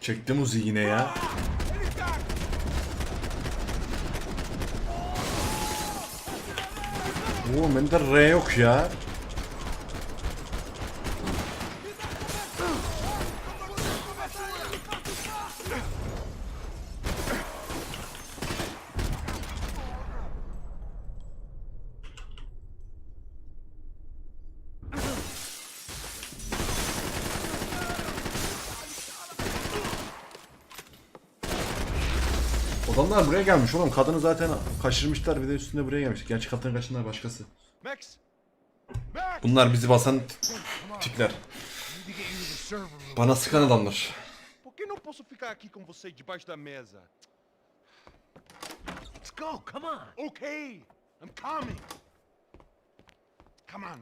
Çekti müziği yine ya. Oo, bende R yok ya. Adamlar buraya gelmiş oğlum. Kadını zaten kaçırmışlar, bir de üstünde buraya gelmiş. Gerçi kadını kaçıranlar başkası. Bunlar bizi basan tipler. Bana sıkan adamlar. Por que não posso ficar aqui com você debaixo da mesa? Let's go, come on. Okay, I'm coming. Come on.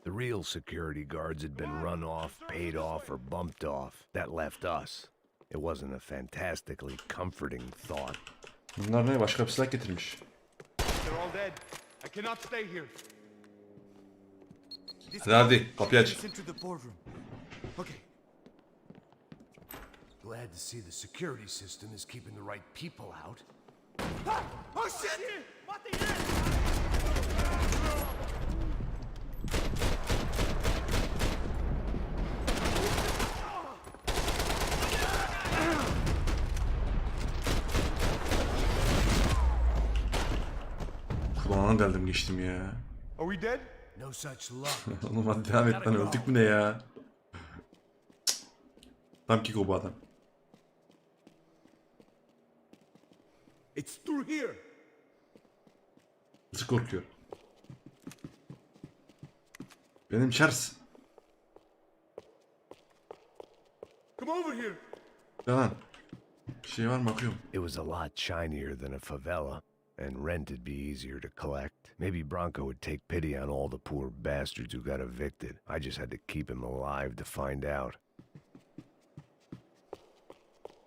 The real security guards had been run off, paid off, or bumped off. That left us. It wasn't a fantastically comforting thought. Bunlar ne? Başka bir silah getirmiş. They're all dead. I cannot stay here. Hadi kapıyı aç. Okay. Glad to see the security system is keeping the right people out. Oh shit! Kulağına deldim geçtim ya. Are we dead? No such luck. Oğlum hadi devam et lan, öldük mü ne ya? Tam ki bu adam. It's through here. Nasıl korkuyor? Benim Charles. Come over here. Lan. Bir şey var mı, bakıyorum. It was a lot shinier than a favela, and rent'd be easier to collect. Maybe Bronco would take pity on all the poor bastards who got evicted. I just had to keep him alive to find out.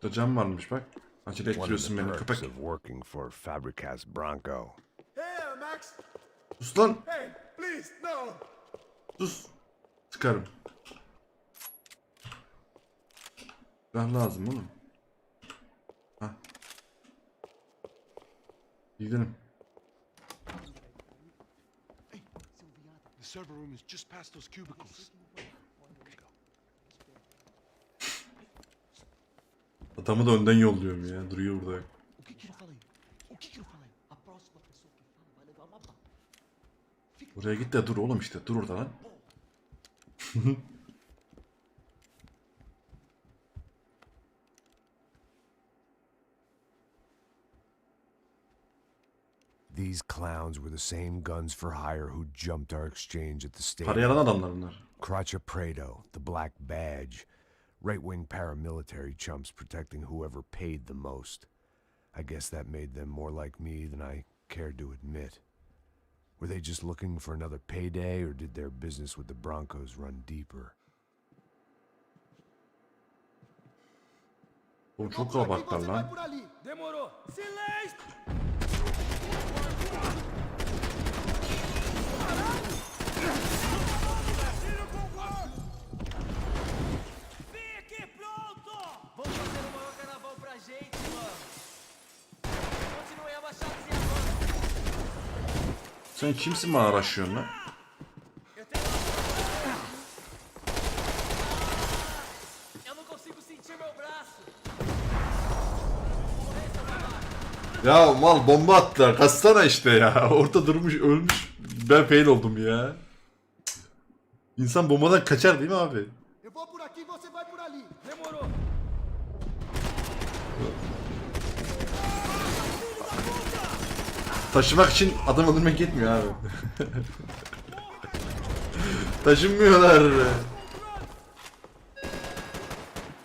Burada cam varmış bak. Acele One of ettiriyorsun the beni perks köpek. of working for Fabricas Bronco. Hey, Max. Sus lan. Hey, please, no. Sus. Sıkarım. Ben lazım oğlum. Hah. Gidelim. The server room is just past those cubicles. Adamı da önden yolluyorum ya. Duruyor burada. O que que eu falei? O que que eu falei? A próxima pessoa que fala vai levar uma bala. Oraya git de dur oğlum işte. Dur orada lan. These clowns were the same guns for hire who jumped our exchange at the Parayı stadium. alan adamlar bunlar. Crotcha Prado, the Black Badge. Right-wing paramilitary chumps protecting whoever paid the most. I guess that made them more like me than I cared to admit. Were they just looking for another payday, or did their business with the Broncos run deeper? Oğlum çok kalabalıklar lan. Demorou. Silêncio. Vem aqui, pronto! Vamos fazer o maior carnaval pra gente, mano. Continuem abaixados e avançem. Sen kimsin bana araşıyorsun lan? Eu não consigo sentir meu braço. Ya mal, bomba attılar. Kaçsana işte ya. Orada durmuş ölmüş. Ben fail oldum ya. İnsan bombadan kaçar değil mi abi? Eu vou por aqui, você vai por ali. Demorou. Taşımak için adam öldürmek yetmiyor abi. Taşınmıyorlar.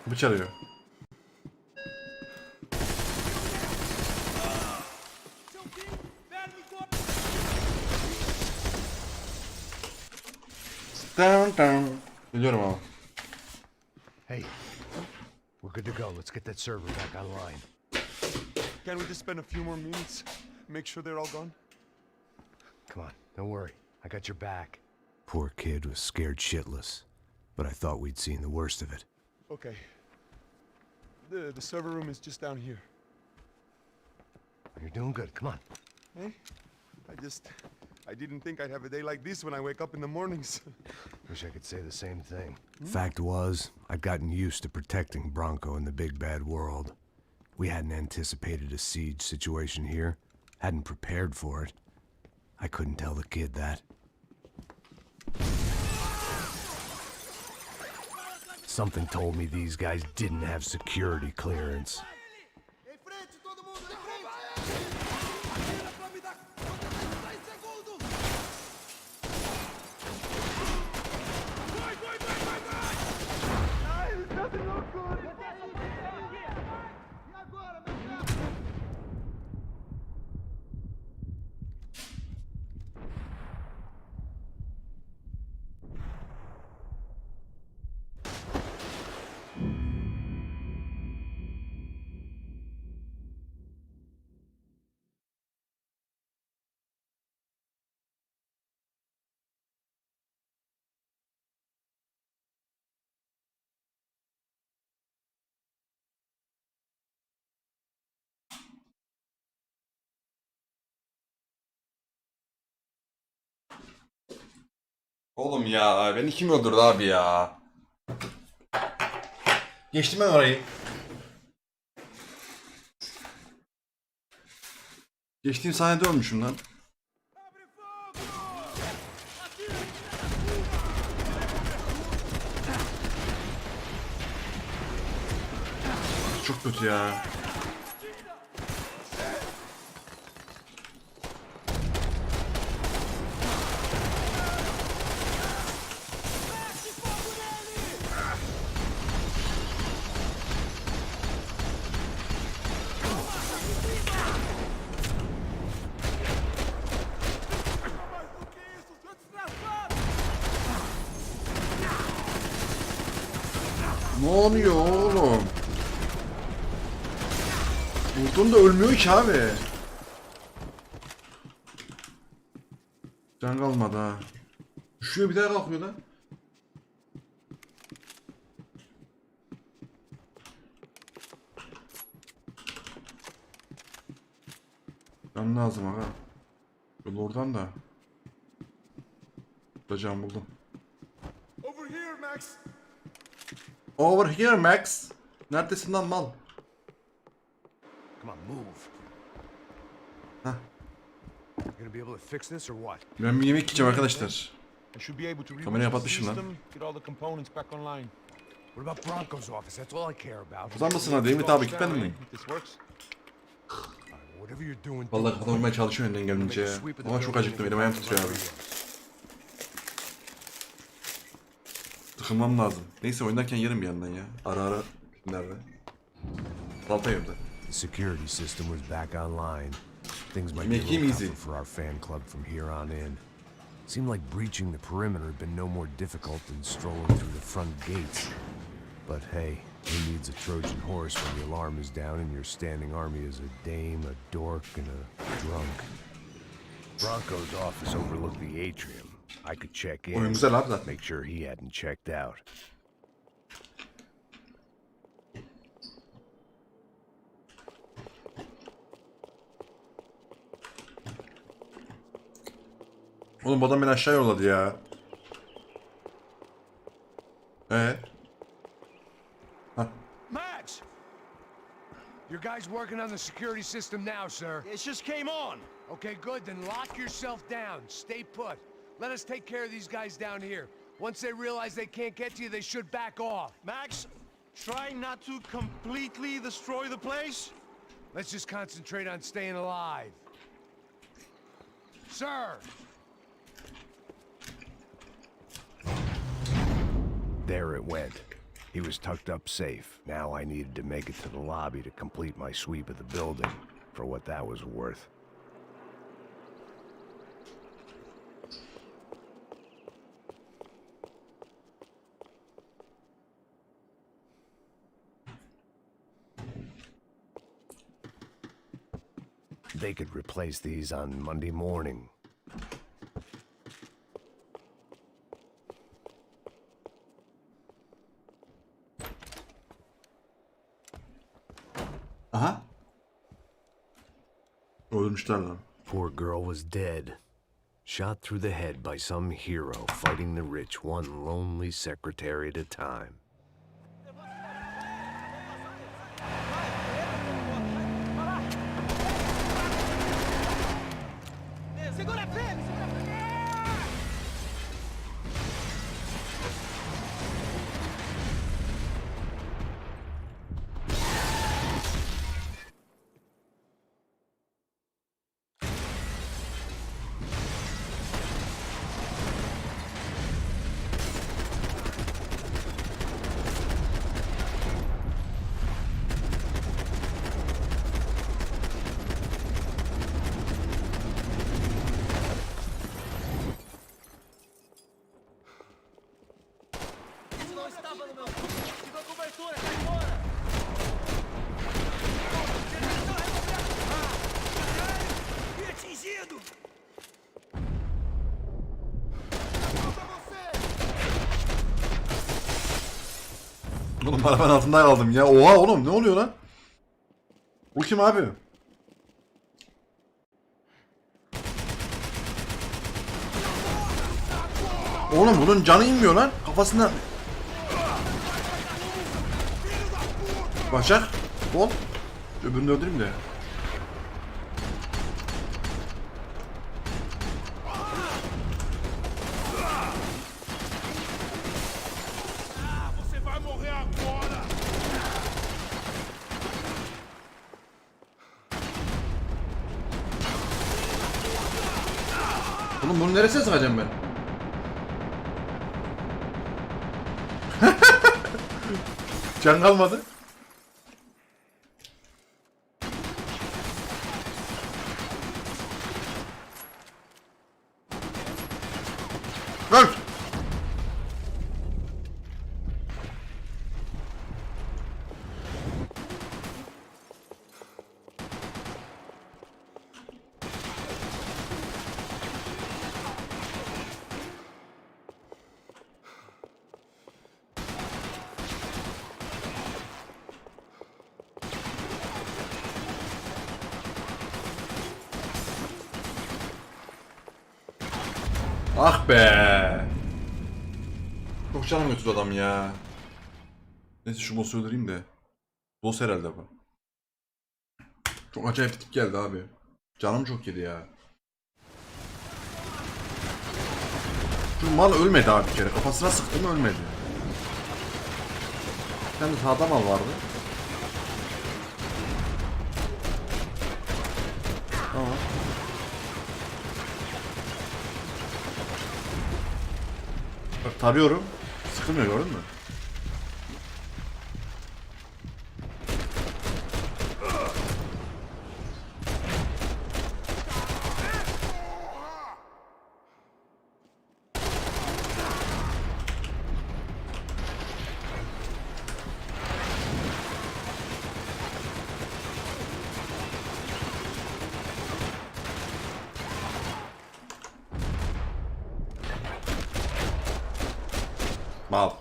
Bu çalıyor. Down down. Biliyorum ama. Hey, we're good to go. Let's get that server back online. Can we just spend a few more minutes? Make sure they're all gone? Come on, don't worry. I got your back. Poor kid was scared shitless, but I thought we'd seen the worst of it. Okay. The server room is just down here. You're doing good. Come on. Hey? I didn't think I'd have a day like this when I wake up in the mornings. Wish I could say the same thing. Fact was, I'd gotten used to protecting Bronco in the big bad world. We hadn't anticipated a siege situation here, hadn't prepared for it. I couldn't tell the kid that. Something told me these guys didn't have security clearance. Oğlum ya beni kim öldürdü abi ya? Geçtim ben orayı. Geçtiğim sahnede ölmüşüm lan. Çok kötü ya. Ne oluyor oğlum? Vurdum da ölmüyor ki abi. Can kalmadı ha. Düşüyor bir daha kalkıyor lan. Can lazım aga. Yol oradan da. Burada can buldum. Over here, Max. Over here Max. Neredesin lan mal? Come on, move. Hah. You gonna be able to fix this or what? Ben bir yemek yiyeceğim arkadaşlar. I should be able to Kamerayı reboot the kapatmışım lan. system, get all the components back online. What about Bronco's office? That's all I care about. Uzan mısın hadi Ümit abi gitmedin mi? This works. Whatever you're doing. Vallahi kazanmaya çalışıyorum elinden gelince ya. Ama çok acıktım elim ayağım titriyor abi. Tıkınmam lazım. Neyse oynarken yerim bir yandan ya. Ara ara nerede? Salta yiyorum da. The security system was back online. Things might be a Make him little easy. tougher for our fan club from here on in. Seemed like breaching the perimeter had been no more difficult than strolling through the front gates. But hey, who needs a Trojan horse when the alarm is down and your standing army is a dame, a dork, and a drunk? Bronco's office overlooked the atrium. I could check in. Oyun güzel abi da. Make sure he hadn't checked out. Oğlum bu adam beni aşağı yolladı ya. Max! Your guys working on the security system now, sir. It just came on. Okay, good. Then lock yourself down. Stay put. Let us take care of these guys down here. Once they realize they can't get to you, they should back off. Max, try not to completely destroy the place. Let's just concentrate on staying alive. Sir! There it went. He was tucked up safe. Now I needed to make it to the lobby to complete my sweep of the building, for what that was worth. They could replace these on Monday morning. Ölmüşler lan. Poor girl was dead. Shot through the head by some hero fighting the rich one lonely secretary at a time. Segura a frente! Isso não estava no meu plano. Siga a cobertura, cai fora! Fui atingido! Oğlum arabanın altında kaldım ya. Oha oğlum ne oluyor lan? Bu kim abi? Oğlum bunun canı inmiyor lan. Kafasından. Başak. Bol. Öbürünü öldüreyim de. Você vai morrer agora! Oğlum bunu neresine sıkacağım ben? Can kalmadı. Öl! Ah be! Çok canım götürdü adam ya. Neyse şu boss'u öldüreyim de. Boss herhalde bu. Çok acayip bir tip geldi abi. Canım çok yedi ya. Şu mal ölmedi abi bir kere. Kafasına sıktım ölmedi. Bir tane sağda mal vardı. Tamam. Bak tarıyorum. Sıkılmıyor gördün mü? Mal.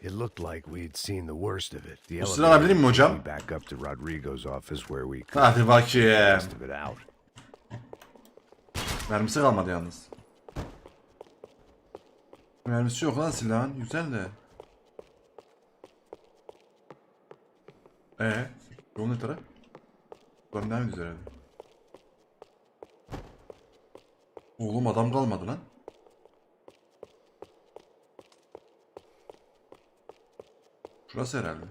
It looked like we'd seen the worst of it. The Bu silahı alabilir miyim hocam? took me back up to Rodrigo's office where we could Hadi bakayım. rest of it out. Mermisi kalmadı yalnız. Mermisi yok lan silahın. Güzel de. Yol ne taraf? Buradan devam ediyoruz herhalde. Oğlum adam kalmadı lan. Şurası herhalde.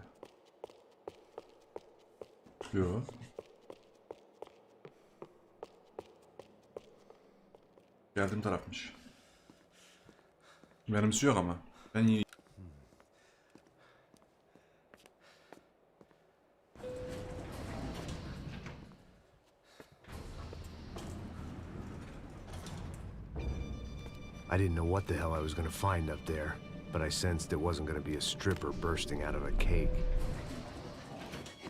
Yo. Geldiğim tarafmış. Mermisi yok ama. Ben iyi. I didn't know what the hell I was going to find up there, but I sensed it wasn't going to be a stripper bursting out of a cake.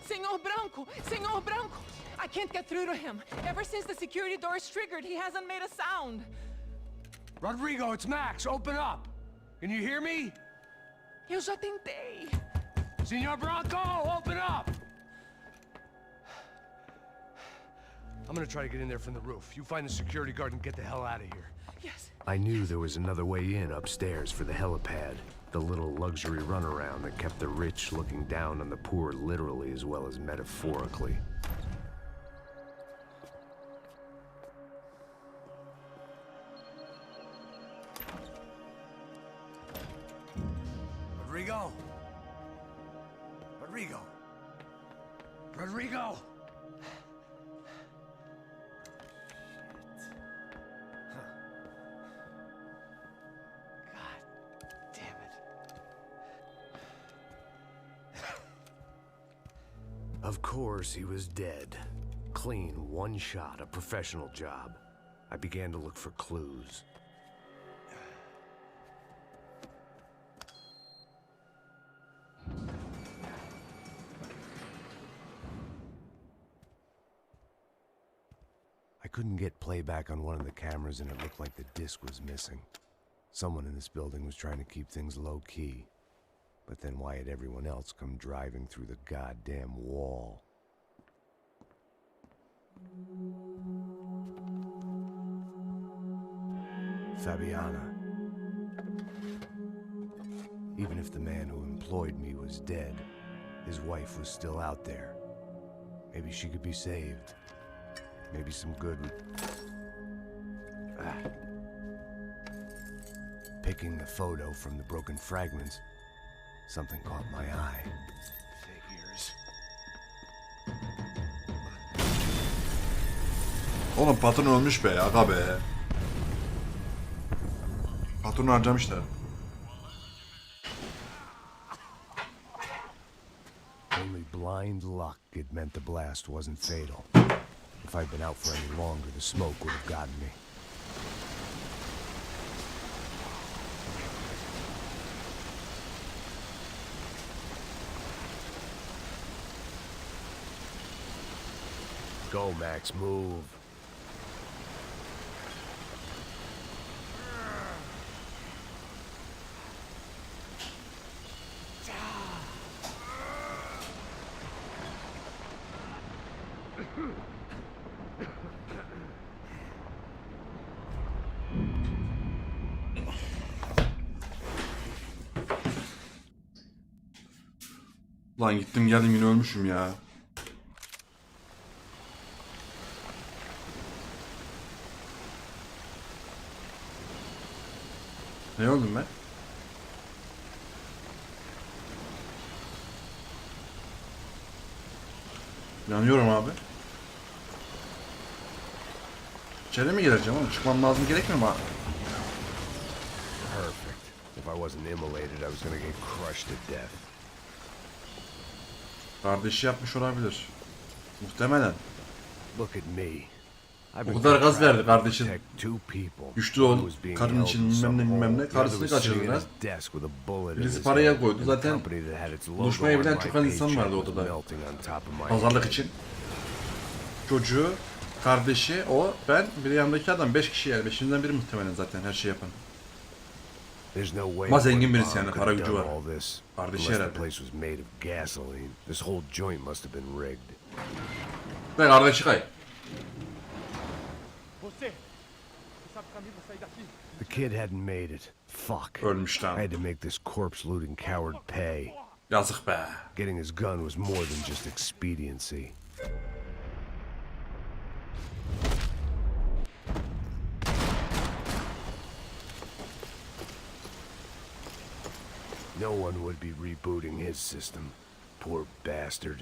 Senor Branco! Senor Branco! I can't get through to him. Ever since the security door is triggered, he hasn't made a sound. Rodrigo, it's Max. Open up. Can you hear me? Eu já tentei. Senor Branco, open up. I'm gonna try to get in there from the roof. You find the security guard and get the hell out of here. Yes. I knew there was another way in upstairs for the helipad. The little luxury runaround that kept the rich looking down on the poor literally as well as metaphorically. Rodrigo! Rodrigo! Rodrigo! Of course, he was dead. Clean, one shot, a professional job. I began to look for clues. I couldn't get playback on one of the cameras and it looked like the disc was missing. Someone in this building was trying to keep things low-key. But then why had everyone else come driving through the goddamn wall? Fabiana. Even if the man who employed me was dead, his wife was still out there. Maybe she could be saved. Maybe some good would... Picking the photo from the broken fragments, something caught my eye. Figures. Oğlum patron ölmüş be, aga be. Patronu harcamışlar. Only blind luck it meant the blast wasn't fatal. If I'd been out for any longer, the smoke would have gotten me. Go, Max, move. Lan gittim geldim yine ölmüşüm ya. Ne oldum ben? Yanıyorum abi. İçeri mi gireceğim oğlum? Çıkmam lazım gerekmiyor mu? Perfect. If I wasn't immolated, I was gonna get crushed to death. Kardeşi yapmış olabilir. Muhtemelen. Look at me. O kadar gaz verdi kardeşin. Güçlü ol, karın için bilmem ne, karısını kaçırdı lan. Birisi paraya koydu. Zaten buluşmaya bilen çok az insan vardı odada. Pazarlık için. Çocuğu, kardeşi, o, ben, bir de yanındaki adam 5 kişi yani. 5'inden biri muhtemelen zaten her şeyi yapan. Ama zengin birisi yani, para gücü var. Kardeşi herhalde. Ve kardeşi kay. The kid hadn't made it. Fuck. Ölmüş I lan. had to make this corpse looting coward pay. Yazık be. Getting his gun was more than just expediency. No one would be rebooting his system. Poor bastard.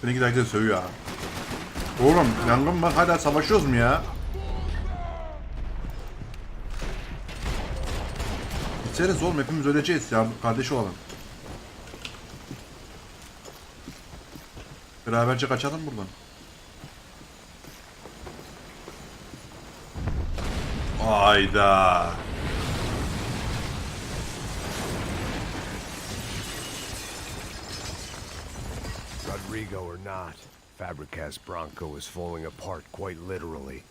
Beni giderken sövüyor ha. Oğlum yangın var, hala savaşıyoruz mu ya? İçeriz oğlum, hepimiz öleceğiz ya, kardeşi olalım. Beraberce kaçalım buradan. Hayda. Rodrigo or not, Fabricas Bronco is falling apart quite literally.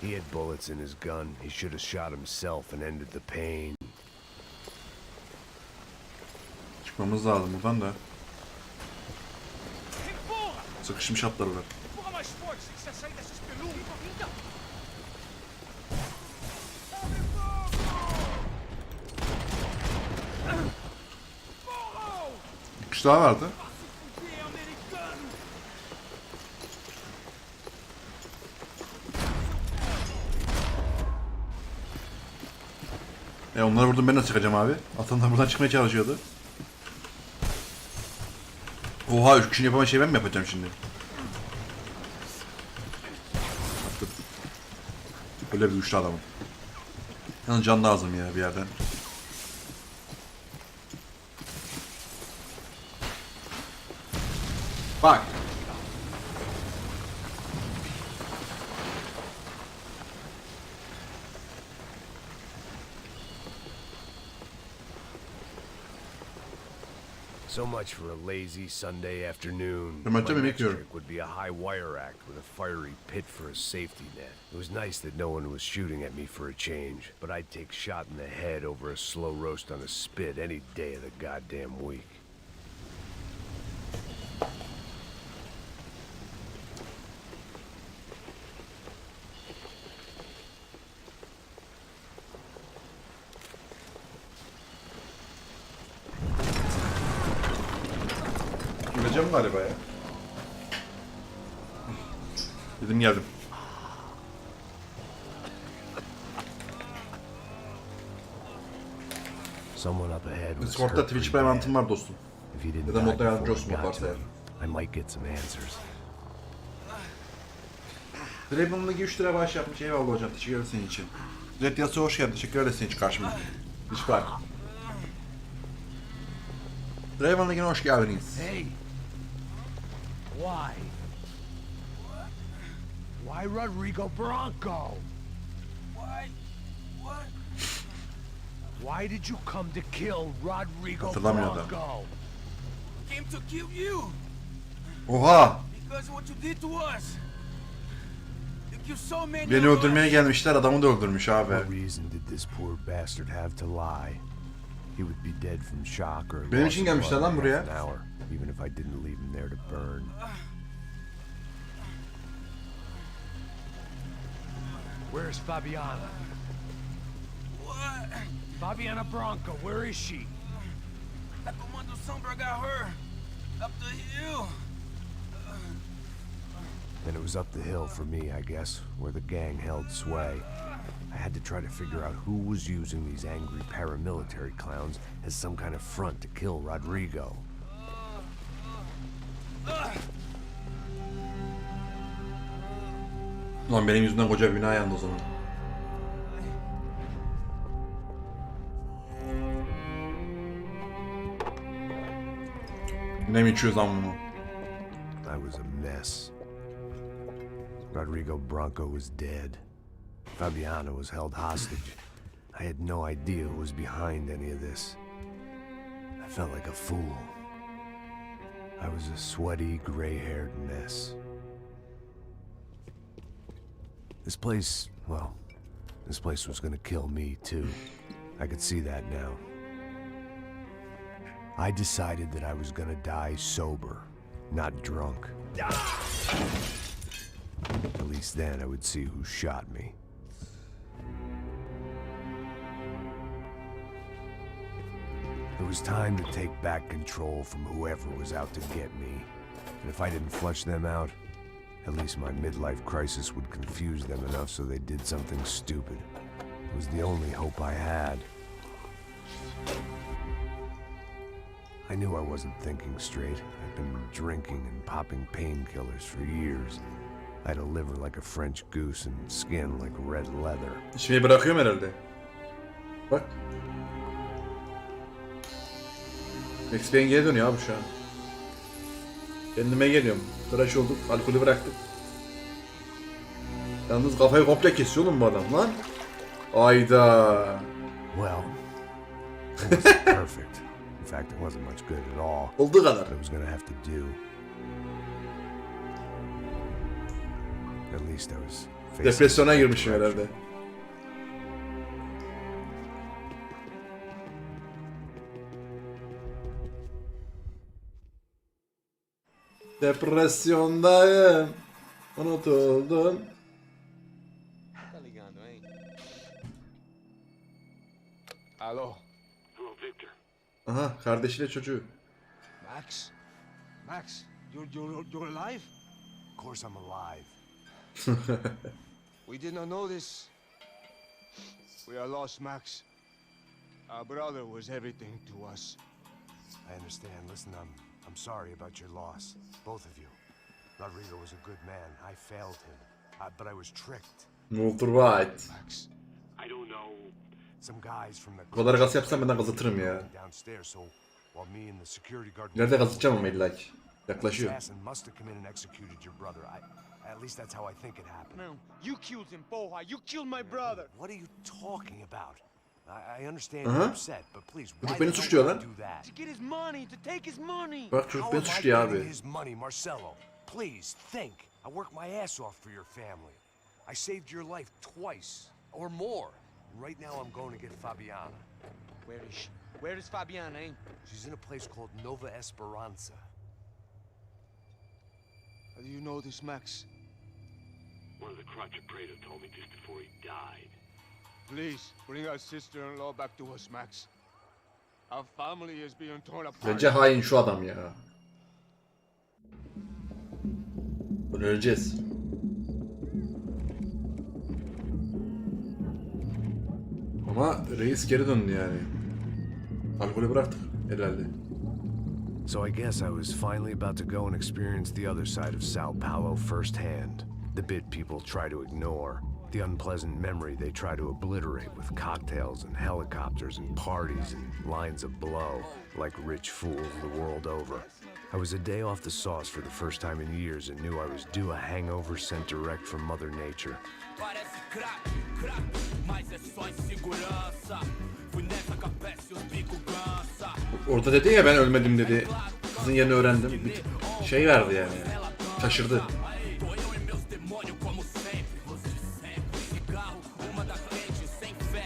He had bullets in his gun. He should have shot himself and ended the pain. Çıkmamız lazım buradan da. Sıkışmış atlarlar. Empurra mais forte se quiser sair dessa espelunca. Bir kişi daha vardı. Onları vurdum, ben nasıl çıkacağım abi? Atanlar buradan çıkmaya çalışıyordu. Oha, 3 kişinin yapamayacak şey ben mi yapacağım şimdi? Attım. Böyle bir güçlü adamım. Yalnız can lazım ya bir yerden. Bak. So much for a lazy Sunday afternoon. Ben My maçta yemek next yiyorum. trick would be a high wire act with a fiery pit for a safety net. It was nice that no one was shooting at me for a change, but I'd take shot in the head over a slow roast on a spit any day of the goddamn week. Gireceğim galiba ya. Dedim geldim. Someone up ahead was Discord'da hurt Twitch pretty bad. Prime var dostum. If he didn't Ya da die modda yardımcı before olsun I mod got varsa to eğer. him, I might get some answers. Draven'la 3 lira bağış yapmış. Eyvallah hocam. Teşekkür ederim senin için. Red Yasuo hoş geldin. Teşekkür ederim senin için karşıma. Hiç bırak. Draven'la yine hoş geldiniz. Hey! Why? Why Rodrigo Bronco? Why? What? Why did you come to kill Rodrigo Hatırlamıyor adam. Bronco? Came to kill you Oha! because of what you did to us. You killed so many Beni of öldürmeye us. gelmişler. Adamı da öldürmüş abi. What reason did this poor bastard have to lie? He would be dead from shock or Benim loss için of gelmişler blood lan in buraya. half an hour, even if I didn't leave him there to burn. Where's Fabiana? What? Fabiana Bronco, where is she? That Commando Sombra got her. Up the hill. Then it was up the hill for me, I guess, where the gang held sway. I had to try to figure out who was using these angry paramilitary clowns as some kind of front to kill Rodrigo. Lan benim yüzümden koca bir bina yandı o zaman. Ne mi içiyoruz lan bunu? I was a mess. Rodrigo Bronco was dead. Fabiana was held hostage. I had no idea who was behind any of this. I felt like a fool. I was a sweaty, gray-haired mess. This place, well, this place was gonna kill me too. I could see that now. I decided that I was gonna die sober, not drunk. At least then I would see who shot me. It was time to take back control from whoever was out to get me. And if I didn't flush them out, at least my midlife crisis would confuse them enough so they did something stupid. It was the only hope I had. I knew I wasn't thinking straight. I'd been drinking and popping painkillers for years. I had a liver like a French goose and skin like red leather. İçmeyi bırakıyorum herhalde. Bak. XP'nin geri dönüyor abi şu an. Kendime geliyorum. Tıraş olduk, alkolü bıraktık. Yalnız kafayı komple kesiyor oğlum bu adam lan. Ayda. Well, it wasn't perfect. In fact, it wasn't much good at all. Olduğu kadar. But it was gonna have to do. At least I was Depresyona girmişim herhalde. Depresyondayım. Unutuldum. Tá ligado, hein? Hello, Aha, kardeşiyle çocuğu. Max. Max, you're alive? Of course I'm alive. We did not know this. We are lost, Max. Our brother was everything to us. I understand. Listen, I'm sorry about your loss. Both of you. Rodrigo was a good man. I failed him. But I was tricked. Walter White. Max. I don't know. Some guys from the Bu kadar gaz yapsam ben de gazlatırım ya. downstairs, so while me and the security guard Nerede gazlatacağım ama illa ki. Yaklaşıyor. assassin must have come in and executed your brother. At least that's how I think it happened. Não, you killed him, porra. You killed my brother. What are you talking about? I understand you're upset, but please, why Çocuk beni the hell suçluyor would lan. you do that? To get his money, to take his money. Bak çocuk How beni am I suçluyor getting abi. his money, Marcelo? Please, think. I worked my ass off for your family. I saved your life twice, or more. Right now I'm going to get Fabiana. Where is she? Where is Fabiana, eh? She's in a place called Nova Esperanza. How do you know this, Max? One of the crotch Prado told me just before he died. Please, bring our sister-in-law back to us, Max. Our family is being torn apart. Bence hain şu adam ya. Bunu öleceğiz. Ama reis geri döndü yani. Alkolü bıraktık herhalde. So I guess I was finally about to go and experience the other side of Sao Paulo firsthand. The bit people try to ignore. The unpleasant memory they try to obliterate with cocktails and helicopters and parties and lines of blow, like rich fools the world over. I was a day off the sauce for the first time in years and knew I was due a hangover sent direct from Mother Nature. Parece crack, crack, mas é só insegurança. Fui nessa capeste, os bico cansa. Orada dedi ya ben ölmedim dedi. Kızın yerini öğrendim. Bir şey verdi yani. Şaşırdı. Tô eu e meus demônios como sempre. Os de sempre. Cigarro, uma da frente, sem fé.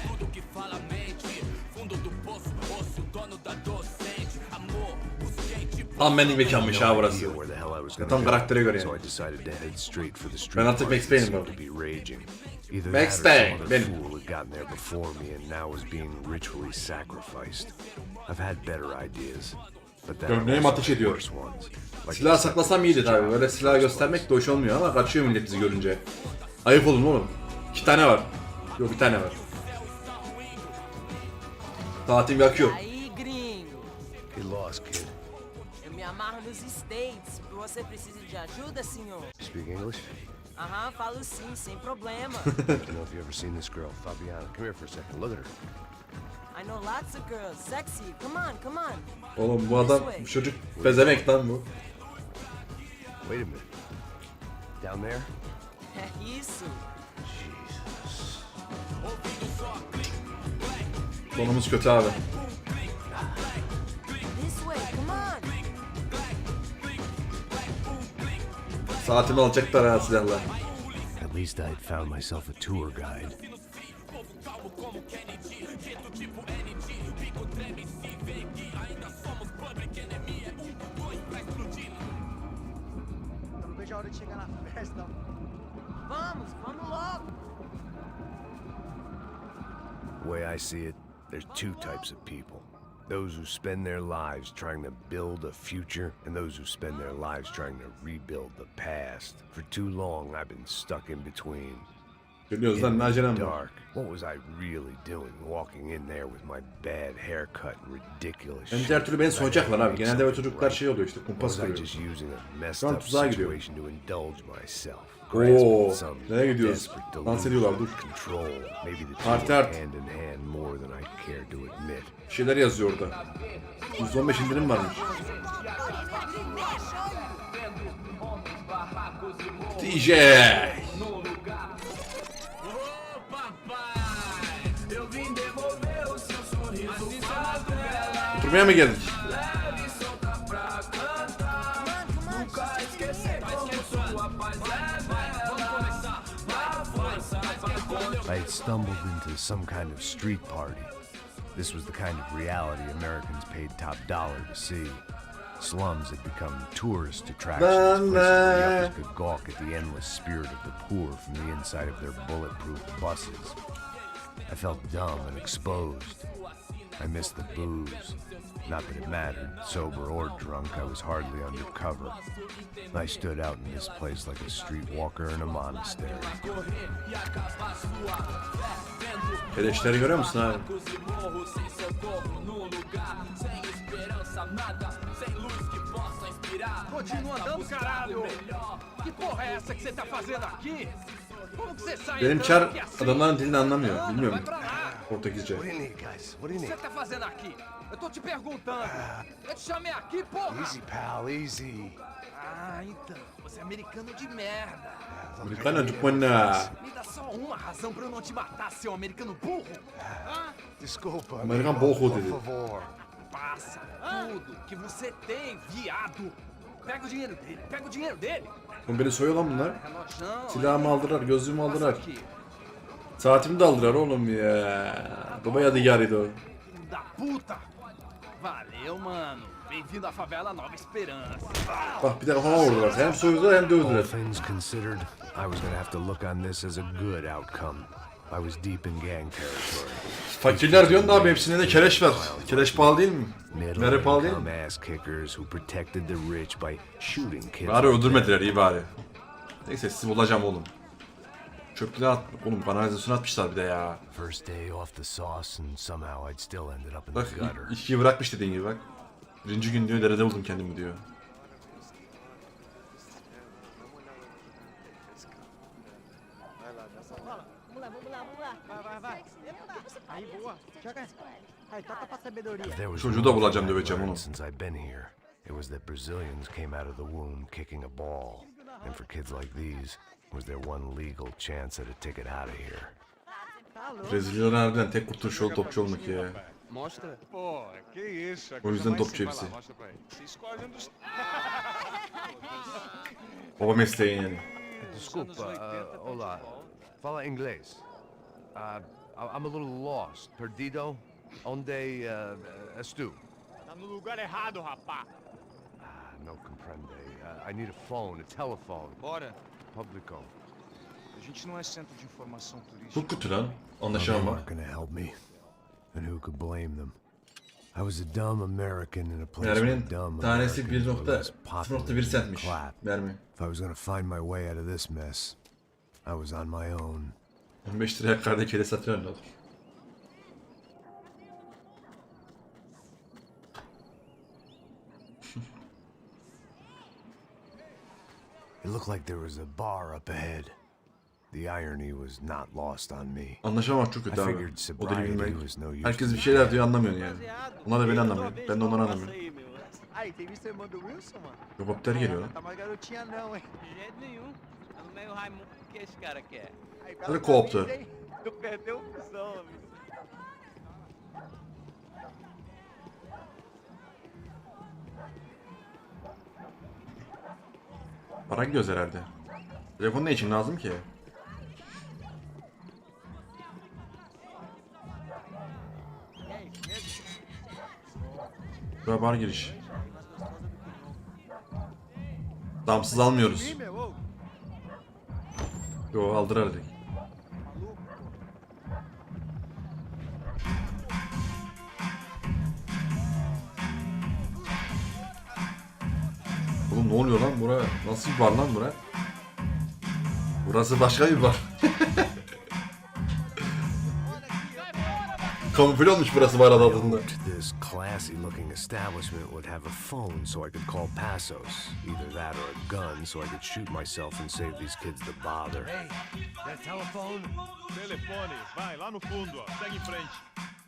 Tudo que fala mente. Fundo do poço, osso, dono da docente. Amor, busquei tipo. Tam benlik mekanmış ha burası. Where the hell I was Ya gonna tam go, karaktere göre so yani. I decided to head straight for the street. Ben artık Max party that Payne'im seemed abi. to be raging. Either Max that or Payne, some other benim. fool had gotten there before me and now was being ritually sacrificed. I've had better ideas, but then Gömleğim ateş ediyor. worse ones. Like Silah saklasam iyiydi tabi. Böyle silah göstermek de hoş olmuyor ama kaçıyor millet bizi görünce. Ayıp olun oğlum. 2 tane var. Yok bir tane var. Saatim yakıyor. Aí, gringo, Get lost, kid. eu me amarro nos States. Você precisa de ajuda, senhor? Speak English? Aham, falo sim, sem problema. I don't know if you ever seen this girl, Fabiana. Come here for a second. Look at her. I know lots of girls, sexy. Come on, come on. Oğlum bu adam, bu çocuk pezevenk lan bu. Wait a minute. Down there? Isso. Jesus. Sonumuz kötü abi. This way, come on. Saatimi alacaklar ha silahla. At least I had found myself a tour guide. Não vejo a hora de chegar na festa. Vamos, vamos logo. The way I see it, there's two types of people. Those who spend their lives trying to build a future, and those who spend their lives trying to rebuild the past. For too long, I've been stuck in between. Görüyoruz lan ne acelem var. Dark. What was I really doing walking in there with my bad haircut and ridiculous Bence shit? her türlü beni I soyacaklar gotta abi. make Genelde böyle something çocuklar right. şey oluyor işte Or kumpas was I kuruyor. just using a messed Şu an up tuzağa gidiyor. situation to indulge myself? Oo, Grasping some nereye gidiyoruz? desperate Dans delusion ediyorlar of dur. Control. Maybe the two Parti are art. hand in hand more than I care to admit. Bir şeyler yazıyor orada. %15 indirim varmış. DJ. Oturmaya mı geldik? I had stumbled into some kind of street party. This was the kind of reality Americans paid top dollar to see. Slums had become tourist attractions, places where the uppers could gawk at the endless spirit of the poor from the inside of their bulletproof buses. I felt dumb and exposed. I missed the booze. Not that it mattered, sober or drunk, I was hardly undercover. I stood out in this place like a streetwalker in a monastery. Keleşleri görüyor musun abi? Continua andando, caralho! Que porra é essa que você tá fazendo aqui? Como que você sai Benim andando çar aqui assim? adamların dilini anlamıyor. Bilmiyorum Vai pra lá! Portekizce. What do you need, guys? What do O you que need? você tá fazendo aqui? Eu tô te perguntando. Eu te chamei aqui, porra! Easy, pal, easy. Ah, então. Você é americano de merda. Americano de buena. Me dá só uma razão pra eu não te matar, seu americano burro. Ah, Desculpa, Amerikan amigo, burro por dedi. favor. passa tudo que você tem, viado. Pega o dinheiro dele, pega o dinheiro dele. Oğlum beni soyuyor lan bunlar. Relojão. Silahımı aldılar, gözlüğümü Passa aldılar. aqui. Saatimi de aldılar oğlum ya. Baba yadigarıydı o. Filho da puta. Valeu, mano. Bem-vindo à favela Nova Esperança. Bak bir de kafama vurdular. Hem soydular hem All dövdüler. things considered, I was gonna have to look on this as a good outcome. I was deep in gang territory. Fakirler diyorsun da abi hepsine de keleş ver. Keleş pahalı değil mi? Nere pahalı değil mi? Middle-income ass kickers who protected the rich by shooting kids. Bari öldürmediler iyi bari. Neyse sizi bulacağım oğlum. Çöplüğe at. Oğlum kanalizasyona atmışlar bir de ya. First day off the sauce and somehow I'd still ended up in Bak the gutter. içkiyi bırakmış dediğin gibi bak. Birinci gün diyor derede buldum kendimi diyor. If there was Çocuğu da one bulacağım, thing I've döveceğim learned onu. since I've been here, it was that Brazilians came out of the womb kicking a ball. And for kids like these, was their one legal chance at a ticket out of here. Brezilyalar harbiden tek kurtuluş yolu topçu olmak ya. Mostra. Pô, que isso. O yüzden topçu Vai lá, hepsi. mostra pra ele. Você escolhe dos... Baba mesleğin yani. Desculpa, hola. Fala inglês. I'm a little lost. Perdido? Onde estou? Tá no lugar errado, rapá. No comprende. I need a phone, a telephone. Bora. Publico. A gente não é centro de informação turística. Çok kötü lan. They Anlaşılan bak. weren't gonna help me. And who could blame them? I was a dumb American in a place where Merminin dumb tanesi Americans were less 1.0.1 popular than centmiş. clap. Mermi. If I was gonna find my way out of this mess, I was on my own. 15 liraya karda kele satıyor ne olur. It looked like there was a bar up ahead. The irony was not lost on me. Anlaşamamak çok kötü I abi. figured O dili sobriety bilmek. was no use. Herkes bir şeyler diyor anlamıyorsun yani. Onlar da beni anlamıyor. Ben de onları anlamıyorum. Aí, teve isso, irmão do Wilson, mano? Helikopter geliyor lan. Tá mais garotinha não, hein? De jeito nenhum. Tá no meio Raimundo. O que esse cara quer? Aí, Helicóptero. hein? Tu perdeu o busão, amigo. Para gidiyoruz herhalde. Telefon ne için lazım ki? Buraya bar giriş. Damsız almıyoruz. Ih, meu, ô. Yo aldır herhalde. Oğlum ne oluyor lan bura? Nasıl bir bar lan bura? Burası başka bir bar. Kamufle olmuş burası bar adında. This classy-looking establishment would have a phone so I could call Passos. Either that or a gun so I could shoot myself and save these kids the bother. Hey, that telephone? Telefone, vai lá no fundo, ó. Segue em frente.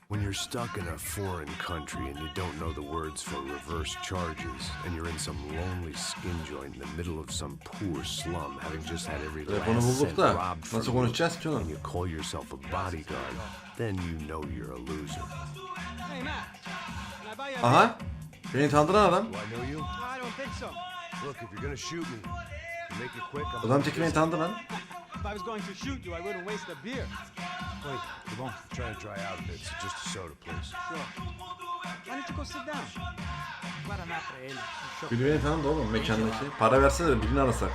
When you're stuck in a foreign country and you don't know the words for reverse charges, and you're in some lonely skin joint in the middle of some poor slum, having just had every Telefonu last bulduk cent da robbed from nasıl you, konuşacağız ki and oğlum? you call yourself a bodyguard, then you know you're a loser. Aha. Beni tanıdıran adam. Do I know you? I don't think so. Look, if you're gonna shoot me, make it quick. I'm Adam teki beni tanıdı lan. If I was going to shoot you, I wouldn't waste a beer. Wait, come on. I'm trying to dry out a bit, so just a soda, please. Sure. Why don't you go sit down? Guaraná pra ele. Biri beni tanıdı oğlum mekandaki. Para verse de birini arasak.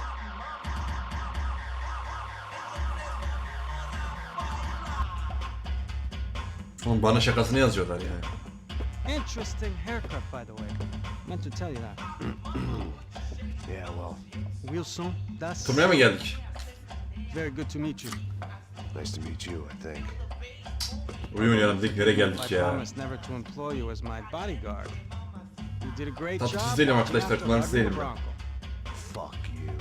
Oğlum bana şakasını yazıyorlar yani. Interesting haircut, by the way. Meant to tell you that. Yeah, well, Real soon, that's Turnuvaya mı geldik? very good to meet you. nice to meet you, I think. Oyun oynayalım dedik, nereye geldik I ya? promised never to employ you as my bodyguard. You did a great Tatlı job. siz değilim watching arkadaşlar, after kullanıcı değilim ben. Bronco. Fuck you.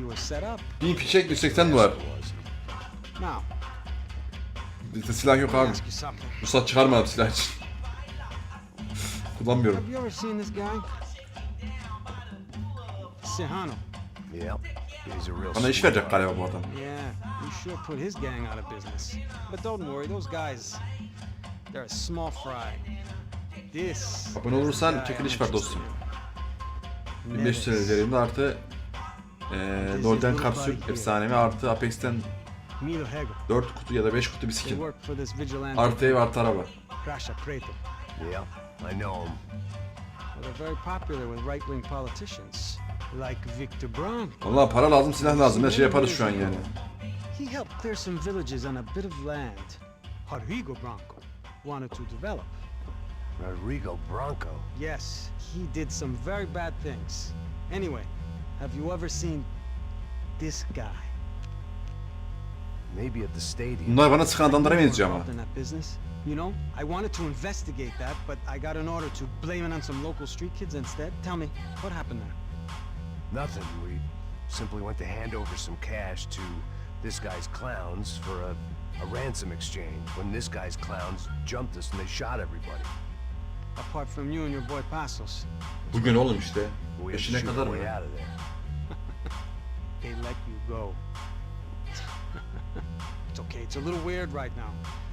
You were set up. 1000 fişek 180 dolar. Now, Bizde silah yok let me abi. ask you something. Ruhsat çıkarmadım silah için. Kullanmıyorum. Have you ever seen this guy? Sihano. Yep, he's a real Bana iş verecek galiba bu adam. Yeah, you sure put his gang out of business. But don't worry, those guys, they're a small fry. This Abone olursan is the guy çekiliş I'm var interested dostum. in. 1500 TL üzerinde artı LoL'den kapsül efsanevi artı Apex'ten Milo Hego. 4 kutu ya da 5 kutu bir They skin. work for this vigilante. Artı ev artı araba. Crasha Preto. Yep, I know him. Well, they're very popular with right-wing politicians, like Victor Bronco. Vallahi para lazım silah lazım her şey yaparız şu an yani. He helped clear some villages on a bit of land. Rodrigo Bronco wanted to develop. Rodrigo Bronco. Yes, he did some very bad things. Anyway, have you ever seen this guy? Maybe at the stadium. Bunlar bana sıkan adamlara benziyor ama. Involved in that business. You know, I wanted to investigate that, but I got an order to blame it on some local street kids instead. Tell me, what happened there? Nothing. We simply went to hand over some cash to this guy's clowns for a ransom exchange when this guy's clowns jumped us and they shot everybody. Apart from you and your boy Passos, Bugün oğlum işte. We had to Yaşına shoot kadar our mı? way out of there. they let you go. It's okay, it's a little weird right now,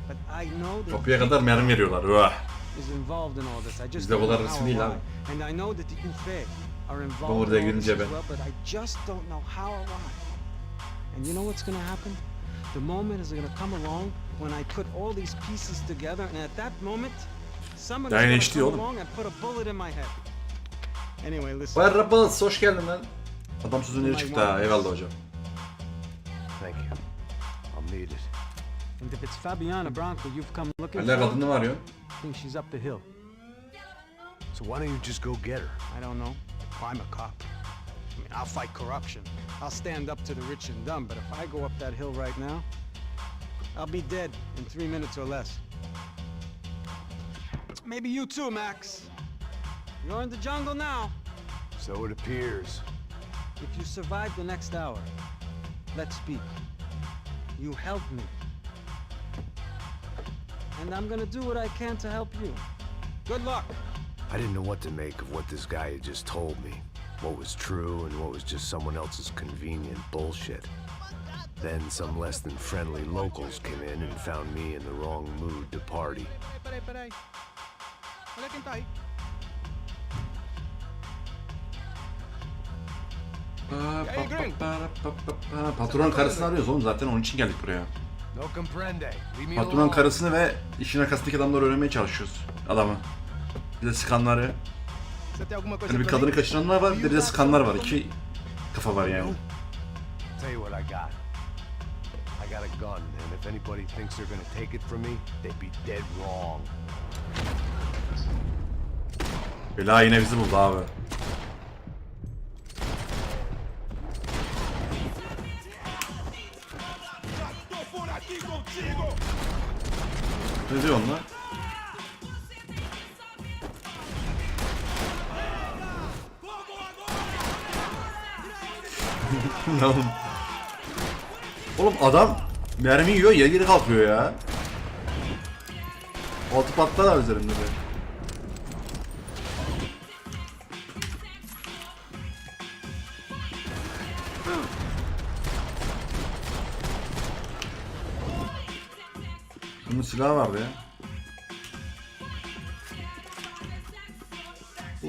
but I know that Kapıya kadar mermi veriyorlar. Uah. is involved in all this. I just Bizde don't bu kadar know risk how değil or abi. why. And I know that the UFE are involved Orada in all this gelince as ben. well, but I just don't know how or why. And you know what's gonna happen? The moment is gonna come along when I put all these pieces together, and at that moment, someone is Daha gonna HD come oğlum. along and put a bullet in my head. Anyway, listen. Merhabalar, hoş geldin lan. Adam sözünü çıktı ha. Eyvallah hocam. Thank you. I'll need it. And if it's Fabiana Bronco you've come looking Hala for, kadını mı arıyor? I think she's up the hill. So why don't you just go get her? I don't know. I'm a cop. I mean, I'll fight corruption. I'll stand up to the rich and dumb, but if I go up that hill right now, I'll be dead in 3 minutes or less. Maybe you too, Max. You're in the jungle now. So it appears. If you survive the next hour, let's speak. You helped me. And I'm gonna do what I can to help you. Good luck. I didn't know what to make of what this guy had just told me. What was true and what was just someone else's convenient bullshit. Then some less than friendly locals came in and found me in the wrong mood to party. Peraí. Olha quem tá aí. Patronun karısını arıyoruz oğlum zaten onun için geldik buraya. No comprende. Leave me Patronun alone. karısını ve işin arkasındaki adamları öğrenmeye çalışıyoruz. Adamı. Bir de sıkanları. Você tem alguma coisa Hani bir pra kadını mim? kaçıranlar var, bir de sıkanlar var. İki kafa var yani. Tell you what I got. I got a gun, and if anybody thinks they're gonna take it from me, they'd be dead wrong. Bela yine bizi buldu abi. Ne diyor onlar? Ne oğlum? Oğlum adam mermi yiyor ya geri kalkıyor ya. Altı patlar üzerimde de. Bunun silahı vardı ya.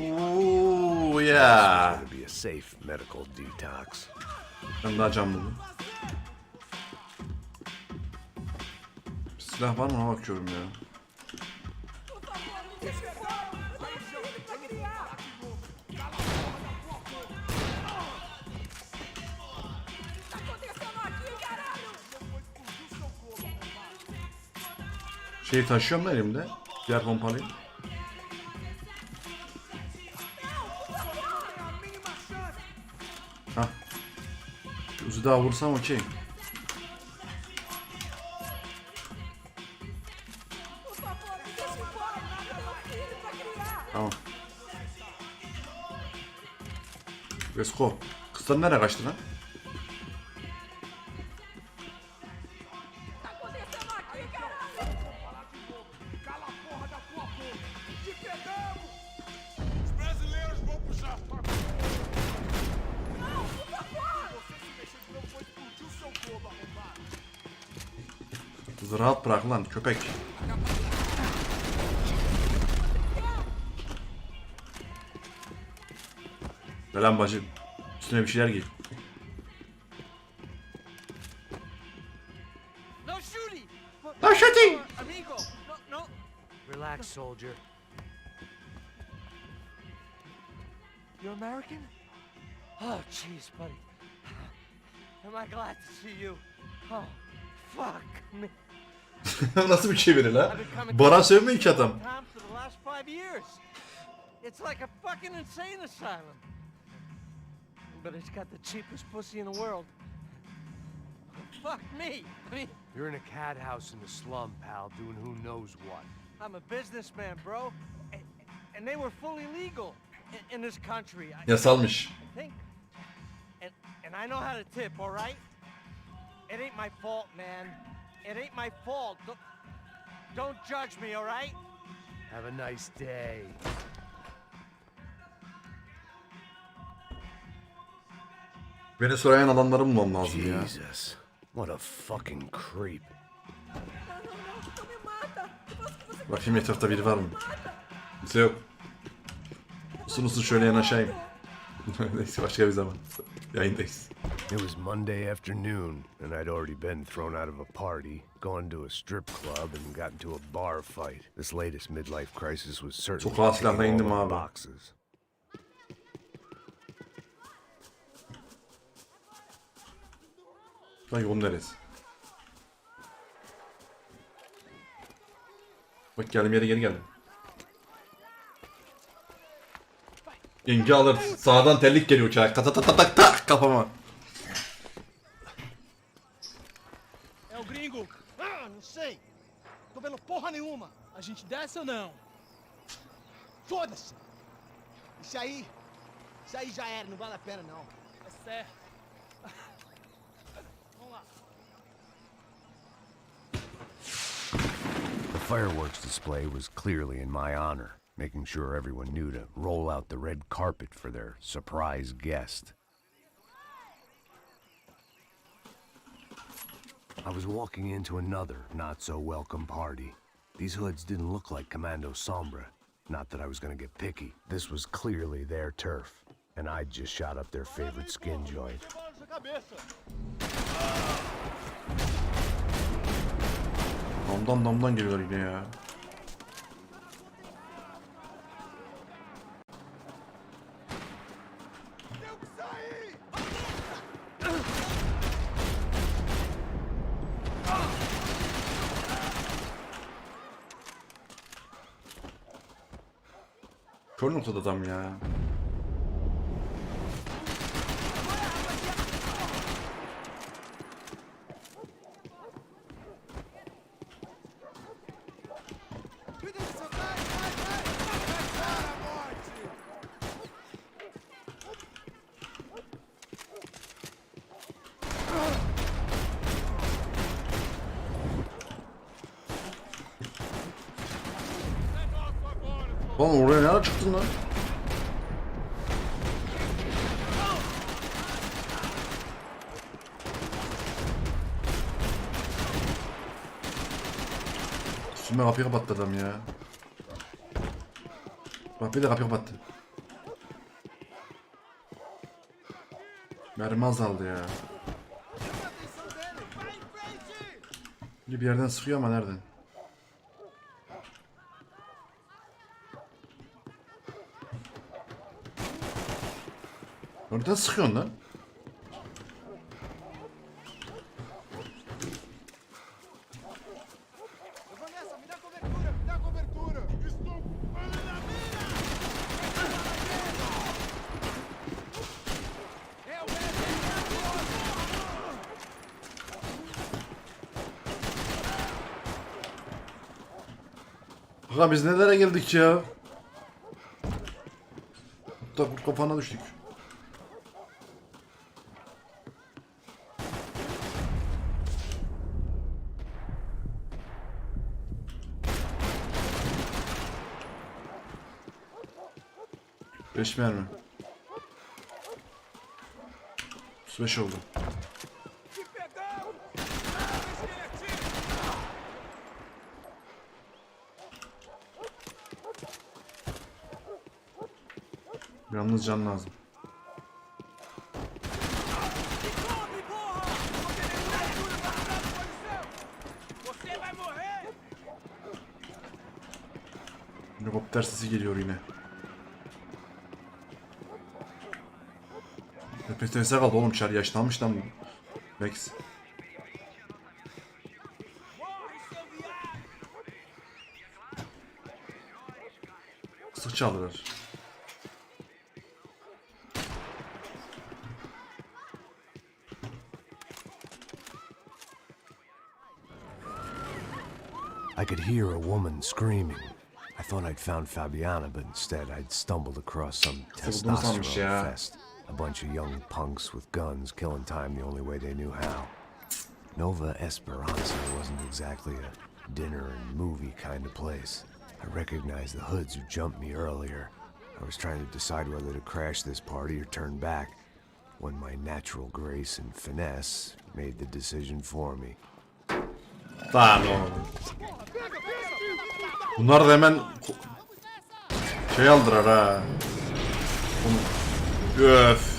Ooh yeah. It's gonna be a safe medical detox. Ben daha canlı. Bir silah var mı ona bakıyorum ya. Şeyi taşıyorum da elimde. Diğer pompalıyı. Hah. Uzu daha vursam okey. Tamam. Let's go. Kızlar nereye kaçtı lan? Kızı rahat bırak lan köpek. Selam bacım. Üstüne bir şeyler giy. No shooting! No shooting! Amigo! No, no! Relax, soldier. You're American? Oh, jeez, buddy. Am I glad to see you? Oh, fuck me. Nasıl bir çeviri la? Bana sövmeyin ki adam. Time for the last 5 years. It's like a fucking insane asylum. But it's got the cheapest pussy in the world. Fuck me. I mean, You're in a cat house in the slum, pal, doing who knows what. I'm a businessman, bro. And they were fully legal in this country. Yasalmış. I think. And I know how to tip, all right? It ain't my fault, man. It ain't my fault. Don't judge me, all right? Have a nice day. Beni sorayan adamları bulmam lazım ya. Jesus, what a fucking creep. Bakayım etrafta biri var mı? Kimse yok. Usun şöyle yanaşayım. Neyse başka bir zaman. Yayındayız. It was Monday afternoon, and I'd already been thrown out of a party, gone to a strip club, and got into a bar fight. This latest midlife crisis was certainly Sokağa silahla ticking indim all abi. the boxes. Lan yolun neresi? Bak geldim yere geri geldim. Yenge alır. Sağdan terlik geliyor uçağa. Tak tak tak tak tak kafama. É o gringo. Ah, não sei. Tô vendo porra nenhuma. A gente desce ou não? Foda-se. Isso aí já era, não vale a pena não. É certo. Vamos lá. The fireworks display was clearly in my honor, making sure everyone knew to roll out the red carpet for their surprise guest. I was walking into another not-so-welcome party. These hoods didn't look like Commando Sombra. Not that I was gonna get picky. This was clearly their turf, and I'd just shot up their favorite skin joint. Damdan geliyorlar yine ya. Kör noktada adam ya. Lan oraya nereden çıktın lan? Üstüme kapıyı kapattı adam ya. Bak bir de kapıyı kapattı. Mermi azaldı ya. Bir yerden sıkıyor ama nereden? Nereden sıkıyorsun lan? Aga biz nelere geldik ya? Hatta bu kafana düştük. Beş mermi. 35 oldu. Yalnız can lazım. Helikopter sesi geliyor yine. Nefes kaldı oğlum, çar yaşlanmış lan bu. Max. Sık çaldılar. I could hear a woman screaming. I thought I'd found Fabiana, but instead I'd stumbled across some testosterone fest. A bunch of young punks with guns killing time the only way they knew how. Nova Esperanza wasn't exactly a dinner and movie kind of place. I recognized the hoods who jumped me earlier. I was trying to decide whether to crash this party or turn back, when my natural grace and finesse made the decision for me. Tamam. Bunlar da hemen şey aldılar ha. Öf.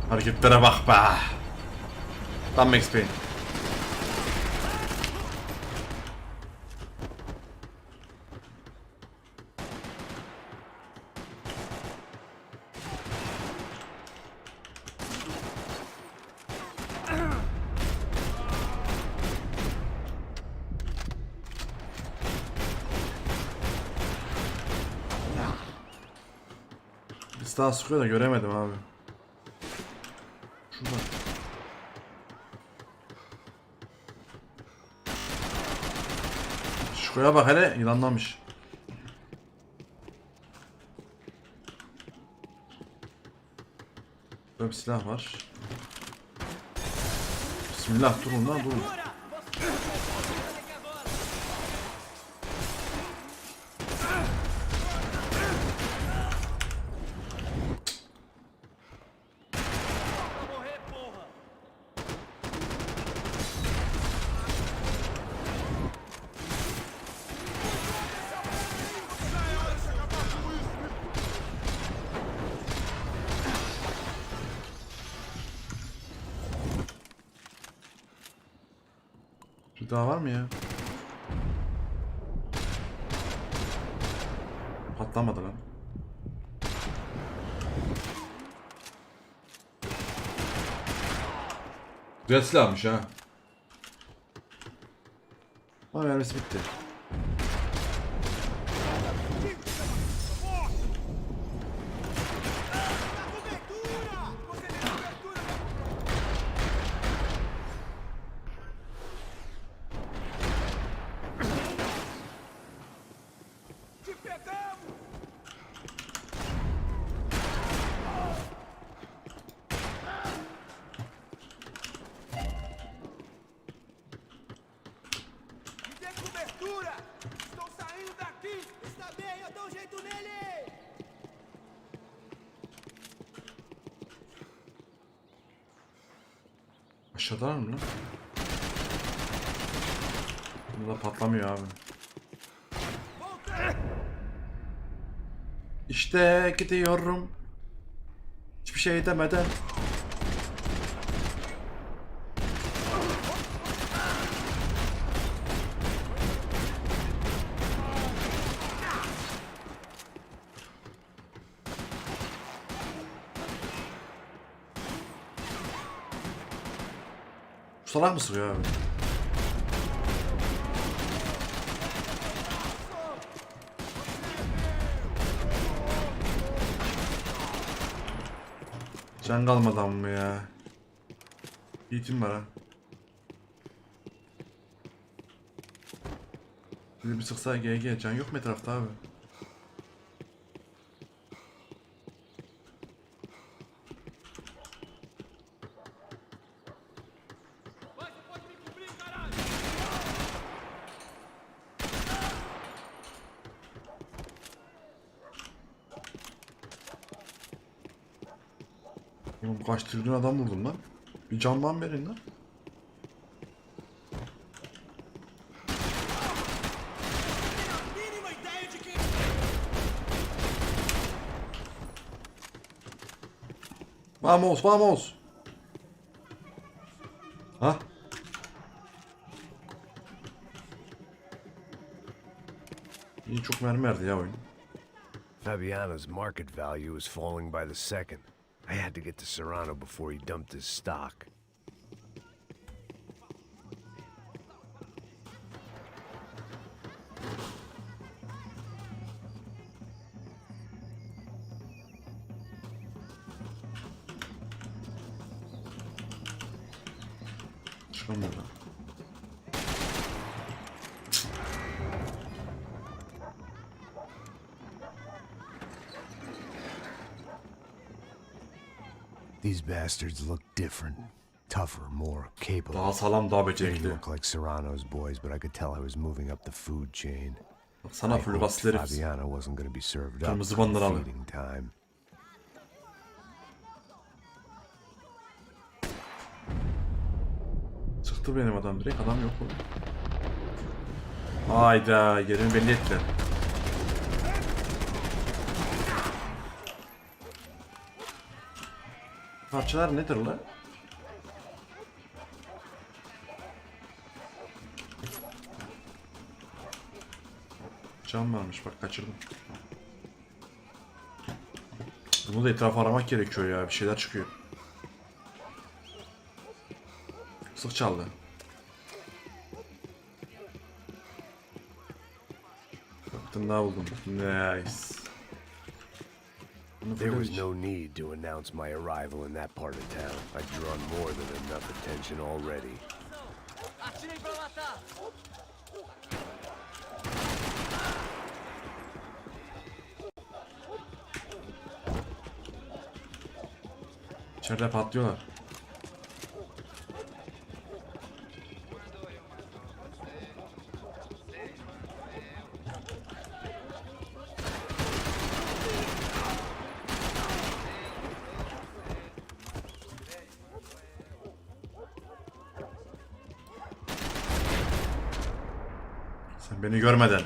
Hareketlere bak be. Tam Max Payne. Biz daha sıkıyor da göremedim abi. Şurada. Şuraya bak hele, yılanlamış. Böyle bir silah var. Bismillah, durun lan durun. Bir daha var mı ya? Patlamadı lan. Güzel silahmış ha. Ama mermisi bitti. Aşağıdalar mı lan? Bunda patlamıyor abi. İşte gidiyorum. Hiçbir şey demeden. Salak mı sürüyor abi? Can kalmadan mı ya? Eğitim var ha. Bir sıksa GG. Can yok mu etrafta abi? Oğlum kaç trilyon adam vurdum lan. Bir candan verin lan. Vamos, vamos. Ha? İyi çok mermi verdi ya oyun. Fabiana's market value is falling by the second. I had to get to Serrano before he dumped his stock. Çıkamıyor lan. These bastards look different. Tougher, more capable. Daha sağlam, daha They becerikli. look like Serrano's boys, but I could tell I was moving up the food chain. Baksana I full hoped basit herif. Fabiana wasn't going to be served up Kırmızı come bandıralı. feeding time. Çıktı benim adam direkt. Adam yok oğlum. Hayda, yerini belli ettiler. Parçalar nedir lan? Can varmış bak, kaçırdım. Bunu da etrafı aramak gerekiyor ya, bir şeyler çıkıyor. Sık çaldı. Baktım daha buldum. Nice. There was no need to announce my arrival in that part of town. I'd drawn more than enough attention already. İçeride patlıyorlar. Sen beni görmeden.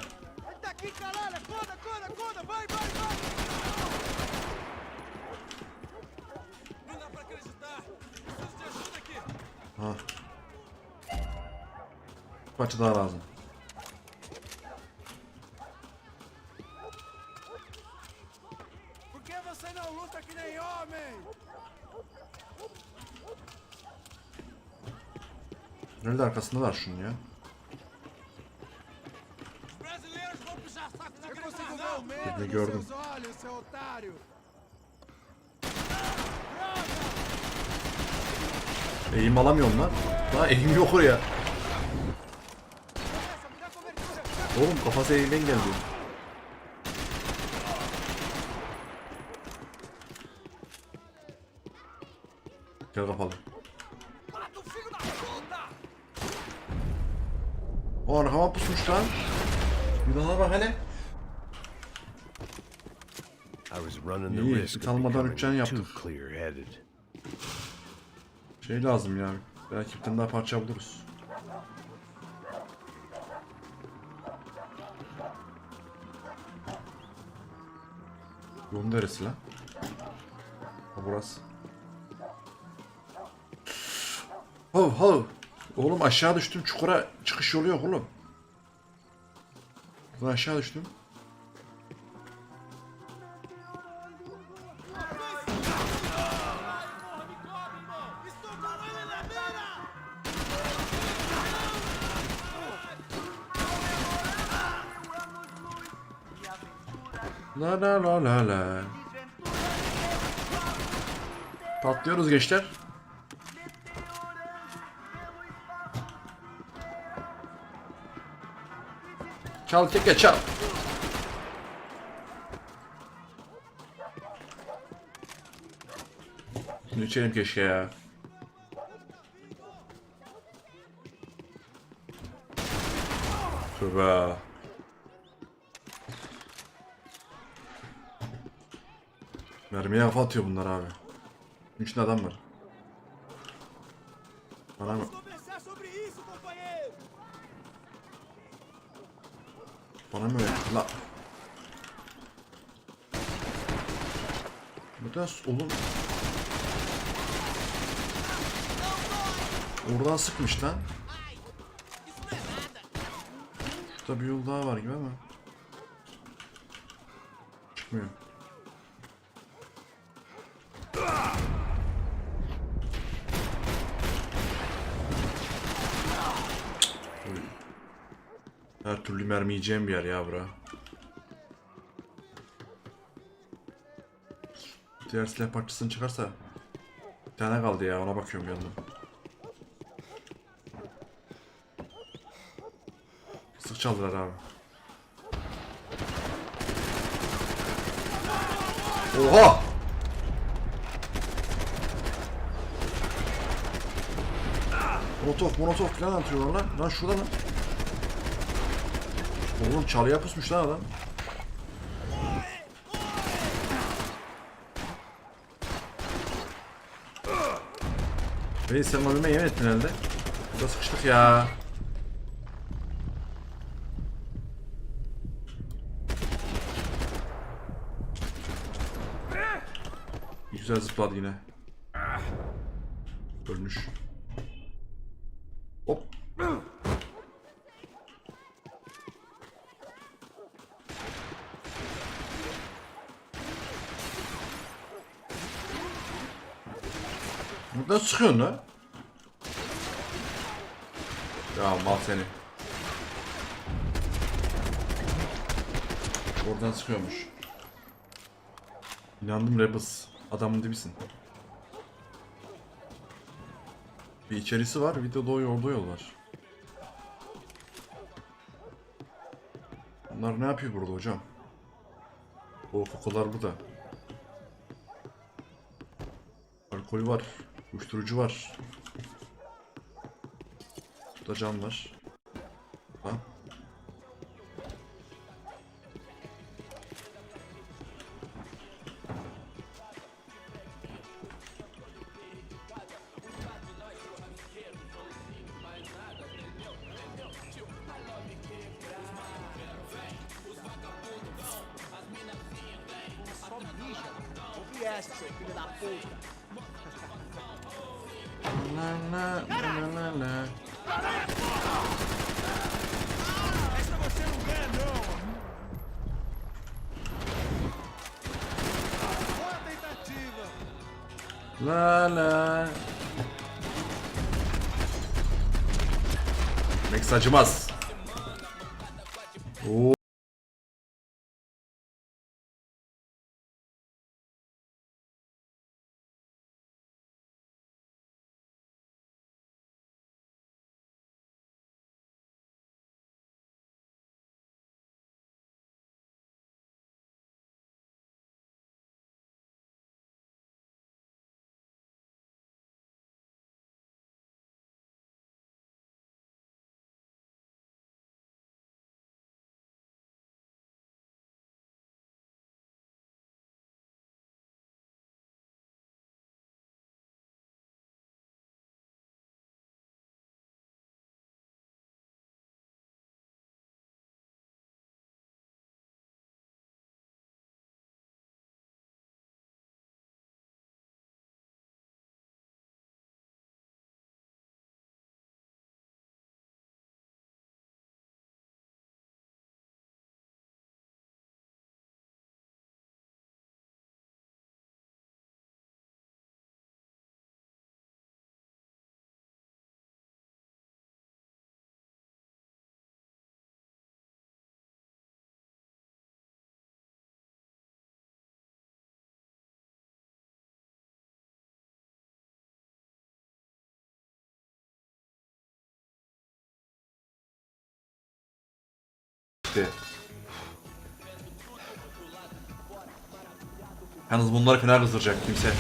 Ha. Bir parça daha lazım. Nerede arkasındalar şunun ya? Birini gördüm. Eğim alamıyorum lan. Daha eğim yok oraya. Oğlum kafası eğimden geldi. Gel kapalı. O arkama pusmuş lan. Bir daha bak hele. İyi, kalmadan 3 can yaptık. Şey lazım ya. Belki bir tane daha parça buluruz. Bunun neresi lan? Ha, burası. Hov hov. Oğlum aşağı düştüm, çukura çıkış yolu yok oğlum. Ben aşağı düştüm. La la la la la. Patlıyoruz gençler. Çal keke çal. Bunu içelim keşke ya. Tövbe. Mermiye kafa atıyor bunlar abi. Üç adam var. Bana mı? Bana mı öyle? La. Bu da oğlum. Oradan sıkmış lan. Şurada bir yol daha var gibi ama. Çıkmıyor. Her türlü mermi yiyeceğim bir yer ya bura. Diğer silah parçasını çıkarsa bir tane kaldı ya, ona bakıyorum yanına. Sık çaldılar abi. Oha! Molotof falan atıyorlar lan. Lan şurada lan. Oğlum çalıya pusmuş lan adam. Reis sen malüme yemin ettin herhalde. Burada sıkıştık ya. Güzel zıpladı yine. Ölmüş. Hop. Buradan sıkıyorsun lan. Ya mal seni. Oradan sıkıyormuş. İnandım Rebels. Adamın dibisin. Bir içerisi var, bir de orada yol var. Bunlar ne yapıyor burada hocam? O kokular burada. Alkol var, uyuşturucu var. Burada cam var. Ha? La la. Max acımaz. Oo. gitti. Yalnız bunları fena kızdıracak kimse.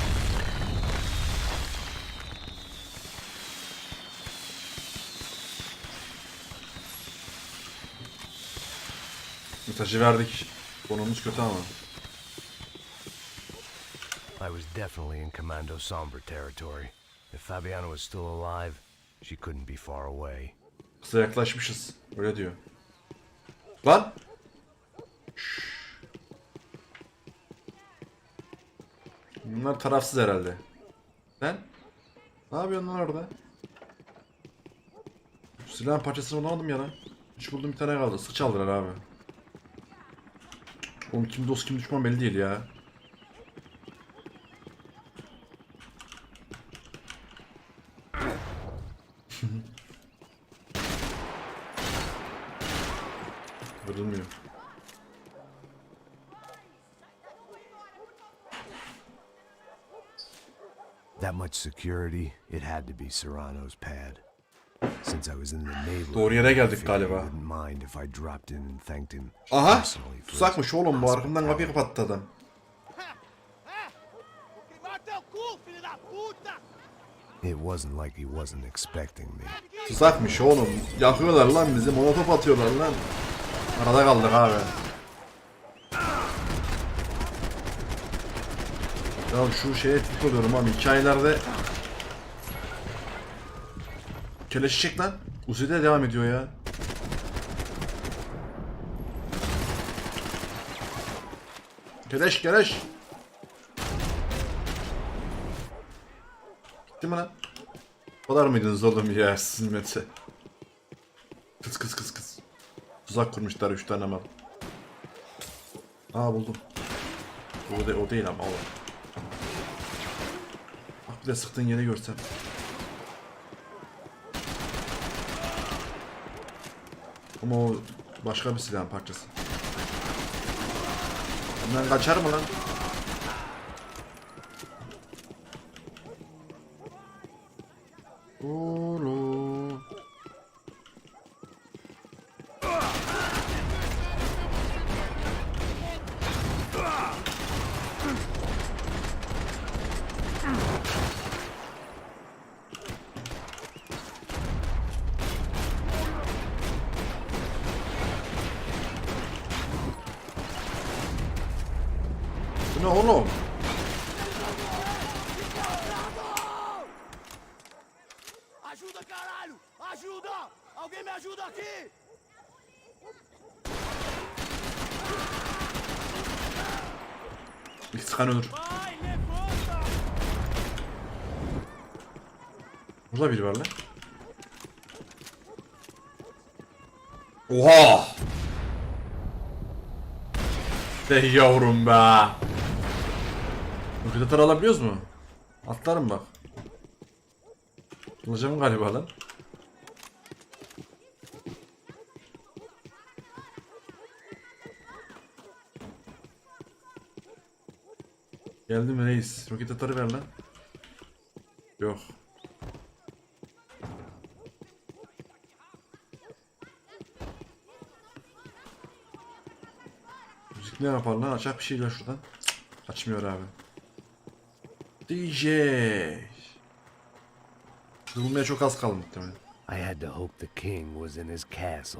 Mesajı verdik. Konumuz kötü ama. I was definitely in Commando Sombre territory. If Fabiana was still alive, she couldn't be far away. Kısa yaklaşmışız. Öyle diyor. Lan! Bunlar tarafsız herhalde. Sen? Ne yapıyorsun lan orada? Şu silahın parçasını bulamadım ya lan. Hiç buldum, bir tane kaldı. Sık çaldılar abi. Oğlum kim dost kim düşman belli değil ya. Vurulmuyor. That much security, it had to be Serrano's pad. Since I was in the neighborhood, Doğru yere geldik I figured he galiba. wouldn't mind if I dropped in and thanked him Aha! personally for his Tuzakmış oğlum bu, arkamdan kapıyı kapattı adam. Mata o cu, filho da puta! It wasn't like he wasn't expecting me. Tuzakmış oğlum. Yakıyorlar lan bizi, molotof atıyorlar lan. Arada kaldık abi. Ya şu şeye tip oluyorum abi, hikayelerde keleşecek lan. Uzi'de devam ediyor ya. Keleş keleş. Bitti mi lan? O kadar mıydınız oğlum ya sizin metse? Kız kız kız kız. Tuzak kurmuşlar 3 tane mal. Aa buldum. O değil ama o. Bak bir de sıktığın yeri görsem. Ama o başka bir silahın parçası. Bundan kaçar mı lan? Oğlum. Bu ne oğlum? Ajuda, caralho! Ajuda! Alguém me ajuda aqui! İlk sıkan ölür. Burada biri var lan. Oha! Be yavrum be. Roketatör alabiliyoruz mu? Atlarım bak. Bulacağım galiba lan. Geldim reis. Roketatörü ver lan. Yok. Müzik ne yapar lan? Açak bir şeyler şuradan. Cık, açmıyor abi. DJ. Bulmaya çok az kaldı muhtemelen. I had to hope the king was in his castle.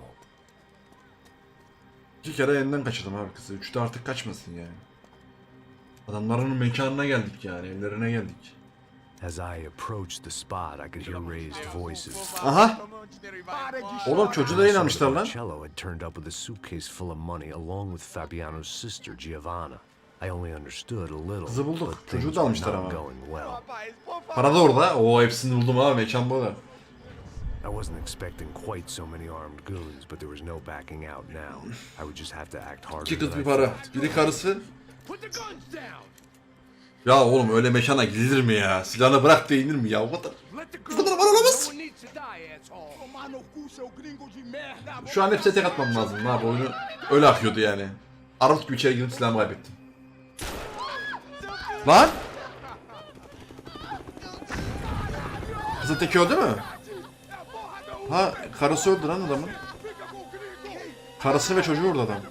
2 kere elinden kaçırdım abi kızı. 3'te artık kaçmasın yani. Adamların mekanına geldik yani, evlerine geldik. As I approached the spot, I could hear raised voices. Aha! Oğlum çocuğu da inanmışlar lan. Marcello had turned up with a suitcase full of money along with Fabiano's sister Giovanna. I only understood a little. Kızı bulduk. but Çocuğu things da almışlar were ama. not going well. Para da orada. Oo hepsini buldum abi. Mekan bu da. I wasn't expecting quite so many armed goons, but there was no backing out now. I would just have to act harder 2 kız than bir I para. felt. Biri karısı. Ya oğlum öyle mekana gidilir mi ya? Silahını bırak da inir mi ya? O kadar. Bu kadar para olamaz. Tomar no cu, seu gringo de merda! Şu an hepsine tek atmam lazım. Abi oyunu öyle akıyordu yani. Armut gibi içeri girip silahımı kaybettim. Lan! Kızın teki o değil mi? Ha karısı öldü lan adamın. Karısı ve çocuğu orada adam.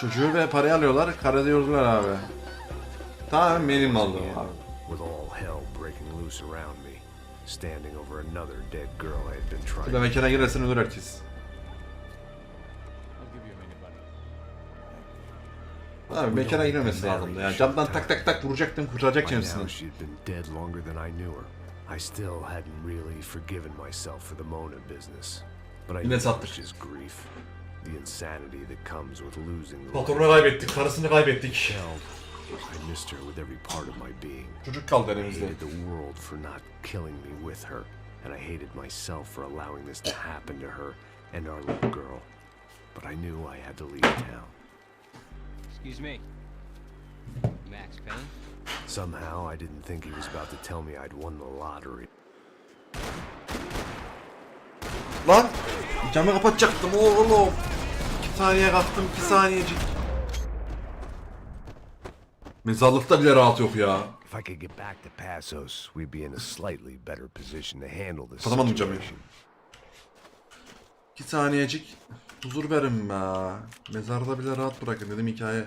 Çocuğu ve parayı alıyorlar, karada yordular abi. Tamamen benim aldım abi. With all hell breaking loose around me, standing over another dead girl I had been trying Bir de mekana girersen ölür herkes. Abi mekana girmemesi lazımdı yani camdan tak tak tak vuracaktım kurtaracak kendisini. She'd been dead longer than I knew her. I still hadn't really forgiven myself for the Mona business. But I knew it was just grief. The insanity that comes with losing the Patronu kaybettik, karısını kaybettik. I missed her with every part of my being. Çocuk kaldı I elimizde. hated the world for not killing me with her, and I hated myself for allowing this to happen to her and our little girl. But I knew I had to leave town. Excuse me. Max Payne? Somehow, I didn't think he was about to tell me I'd won the lottery. Lan! Camı kapatacaktım oğlum. 2 saniye kalktım, 2 saniyecik. Mezarlıkta bile rahat yok ya. If I could get back to Passos, we'd be in a slightly better position to handle this Kapatamadım camı. situation. 2 saniyecik huzur verin be. Mezarda bile rahat bırakın dedim hikaye.